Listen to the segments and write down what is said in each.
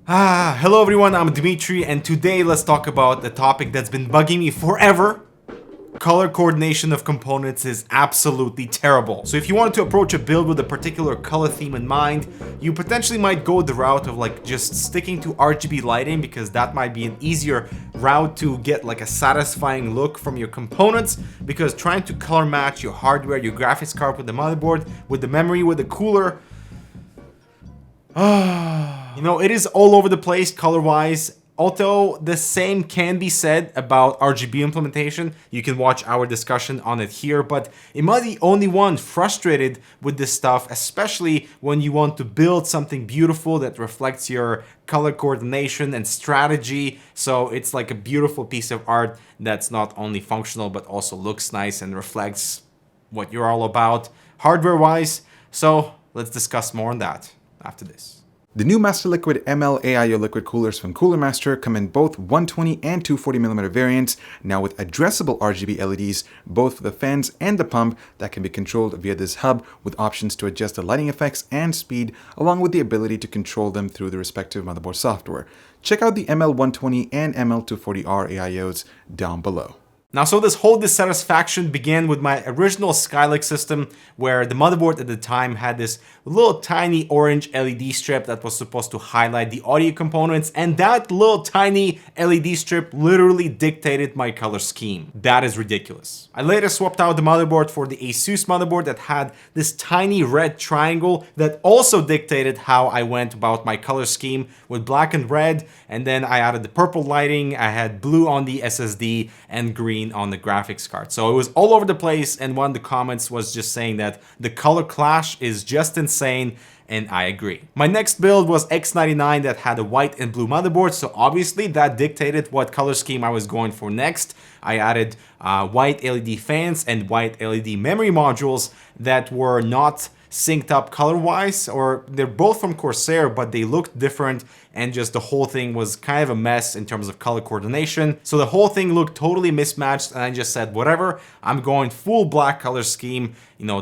Hello everyone, I'm Dimitri, and today let's talk about a topic that's been bugging me forever. Color coordination of components is absolutely terrible. So if you wanted to approach a build with a particular color theme in mind, you potentially might go the route of just sticking to RGB lighting, because that might be an easier route to get a satisfying look from your components, because trying to color match your hardware, your graphics card with the motherboard, with the memory, with the cooler, it is all over the place color-wise. Although the same can be said about RGB implementation. You can watch our discussion on it here, but am I the only one frustrated with this stuff, especially when you want to build something beautiful that reflects your color coordination and strategy? So it's like a beautiful piece of art that's not only functional, but also looks nice and reflects what you're all about hardware-wise. So let's discuss more on that after this. The new Master Liquid ML AIO liquid coolers from Cooler Master come in both 120 and 240mm variants, now with addressable RGB LEDs, both for the fans and the pump, that can be controlled via this hub with options to adjust the lighting effects and speed, along with the ability to control them through the respective motherboard software. Check out the ML120 and ML240R AIOs down below. Now, so this whole dissatisfaction began with my original Skylake system, where the motherboard at the time had this little tiny orange LED strip that was supposed to highlight the audio components, and that little tiny LED strip literally dictated my color scheme. That is ridiculous. I later swapped out the motherboard for the Asus motherboard that had this tiny red triangle that also dictated how I went about my color scheme with black and red, and then I added the purple lighting, I had blue on the SSD, and green on the graphics card. So it was all over the place, and one of the comments was just saying that the color clash is just insane, and I agree. My next build was X99 that had a white and blue motherboard, so obviously that dictated what color scheme I was going for next. I added white LED fans and white LED memory modules that were not synced up color-wise, or they're both from Corsair, but they looked different, and just the whole thing was kind of a mess in terms of color coordination. So the whole thing looked totally mismatched, and I just said, whatever, I'm going full black color scheme,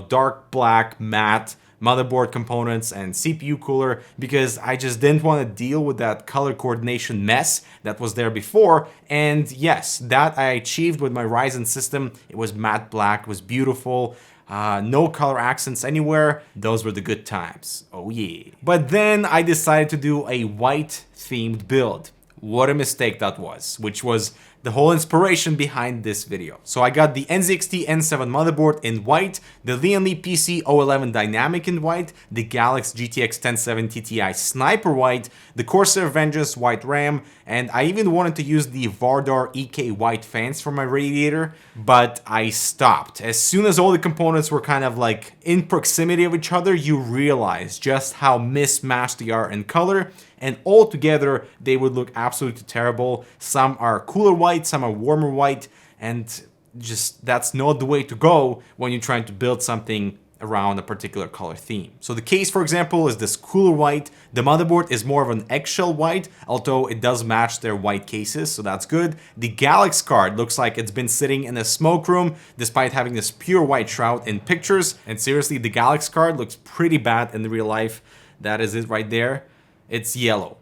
dark black, matte, motherboard components and CPU cooler, because I just didn't want to deal with that color coordination mess that was there before. And yes, that I achieved with my Ryzen system. It was matte black, it was beautiful. No color accents anywhere. Those were the good times. Oh yeah. But then I decided to do a white themed build. What a mistake that was, which was the whole inspiration behind this video. So I got the NZXT N7 motherboard in white, the Lianli PC O11 Dynamic in white, the Galaxy GTX 1070 Ti Sniper white, the Corsair Vengeance white RAM, and I even wanted to use the Vardar EK white fans for my radiator, but I stopped. As soon as all the components were kind of in proximity of each other, you realize just how mismatched they are in color, and all together they would look absolutely terrible. Some are cooler white, some are warmer white, and just that's not the way to go when you're trying to build something around a particular color theme. So the case, for example, is this cooler white. The motherboard is more of an eggshell white, although it does match their white cases, so that's good. The Galaxy card looks like it's been sitting in a smoke room despite having this pure white shroud in pictures. And seriously, the Galaxy card looks pretty bad in real life. That is it right there. It's yellow.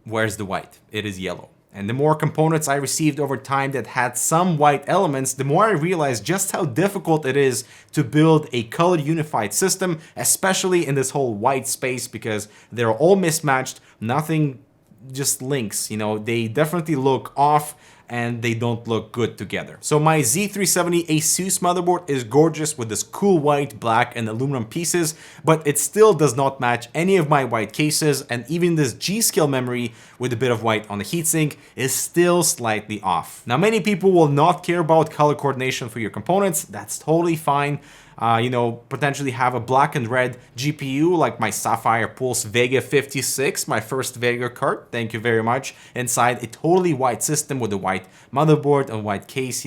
Where's the white? It is yellow. And the more components I received over time that had some white elements, the more I realized just how difficult it is to build a color unified system, especially in this whole white space, because they're all mismatched. Nothing just links, they definitely look off and they don't look good together. So my Z370 Asus motherboard is gorgeous with this cool white, black, and aluminum pieces, but it still does not match any of my white cases, and even this G-Skill memory with a bit of white on the heatsink is still slightly off. Now, many people will not care about color coordination for your components. That's totally fine. Potentially have a black and red GPU like my Sapphire Pulse Vega 56, my first Vega card, thank you very much, inside a totally white system with a white motherboard and white case.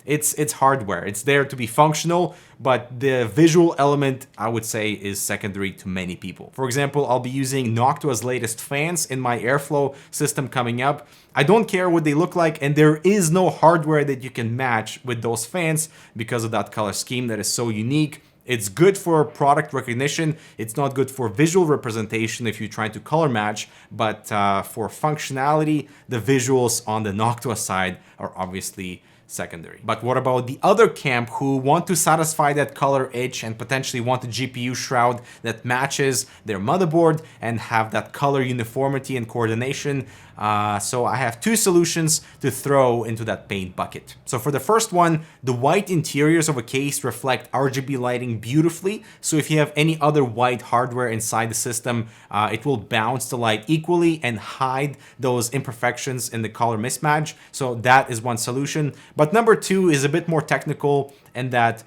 It's hardware. It's there to be functional, but the visual element, I would say, is secondary to many people. For example, I'll be using Noctua's latest fans in my airflow system coming up. I don't care what they look like, and there is no hardware that you can match with those fans because of that color scheme that is so unique. It's good for product recognition. It's not good for visual representation if you're trying to color match, but for functionality, the visuals on the Noctua side are obviously secondary. But what about the other camp who want to satisfy that color itch and potentially want a GPU shroud that matches their motherboard and have that color uniformity and coordination? So I have two solutions to throw into that paint bucket. So for the first one, the white interiors of a case reflect RGB lighting beautifully. So if you have any other white hardware inside the system, it will bounce the light equally and hide those imperfections in the color mismatch. So that is one solution. But number two is a bit more technical, and that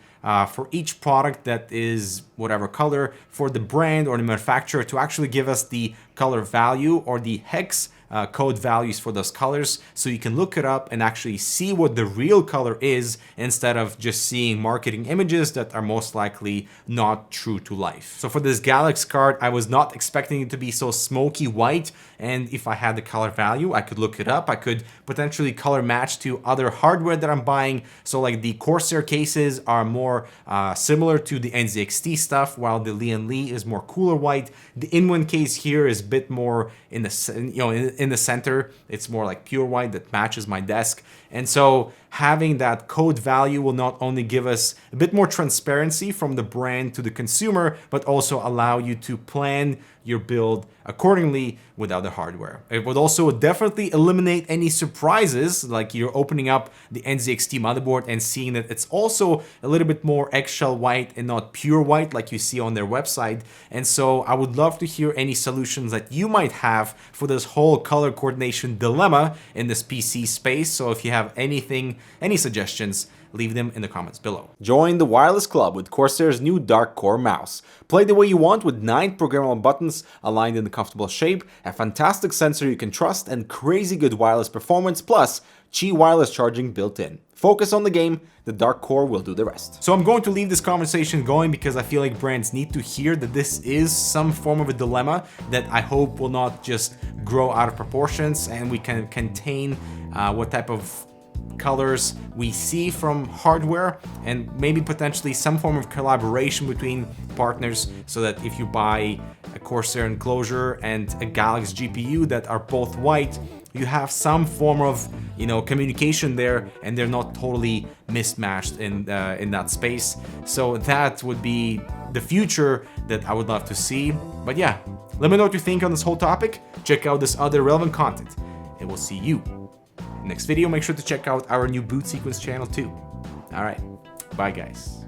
for each product that is whatever color, for the brand or the manufacturer to actually give us the color value or the hex code values for those colors, so you can look it up and actually see what the real color is instead of just seeing marketing images that are most likely not true to life. So for this Galaxy card, I was not expecting it to be so smoky white, and if I had the color value, I could look it up. I could potentially color match to other hardware that I'm buying. So like the Corsair cases are more similar to the NZXT stuff, while the Lee is more cooler white. The in-one case here is a bit more in the in the center. It's more like pure white that matches my desk. And so having that code value will not only give us a bit more transparency from the brand to the consumer, but also allow you to plan your build accordingly without the hardware. It would also definitely eliminate any surprises, like you're opening up the NZXT motherboard and seeing that it's also a little bit more eggshell white and not pure white like you see on their website. And so I would love to hear any solutions that you might have for this whole color coordination dilemma in this PC space. So if you have any suggestions, leave them in the comments below. Join the wireless club with Corsair's new Dark Core mouse. Play the way you want with 9 programmable buttons aligned in a comfortable shape, a fantastic sensor you can trust, and crazy good wireless performance, plus Qi wireless charging built in. Focus on the game, the Dark Core will do the rest. So I'm going to leave this conversation going because I feel like brands need to hear that this is some form of a dilemma that I hope will not just grow out of proportions, and we can contain what type of colors we see from hardware, and maybe potentially some form of collaboration between partners, so that if you buy a Corsair enclosure and a Galaxy GPU that are both white, you have some form of communication there, and they're not totally mismatched in that space. So that would be the future that I would love to see. But yeah, let me know what you think on this whole topic. Check out this other relevant content, and we'll see you next video. Make sure to check out our new boot sequence channel too. All right, bye guys.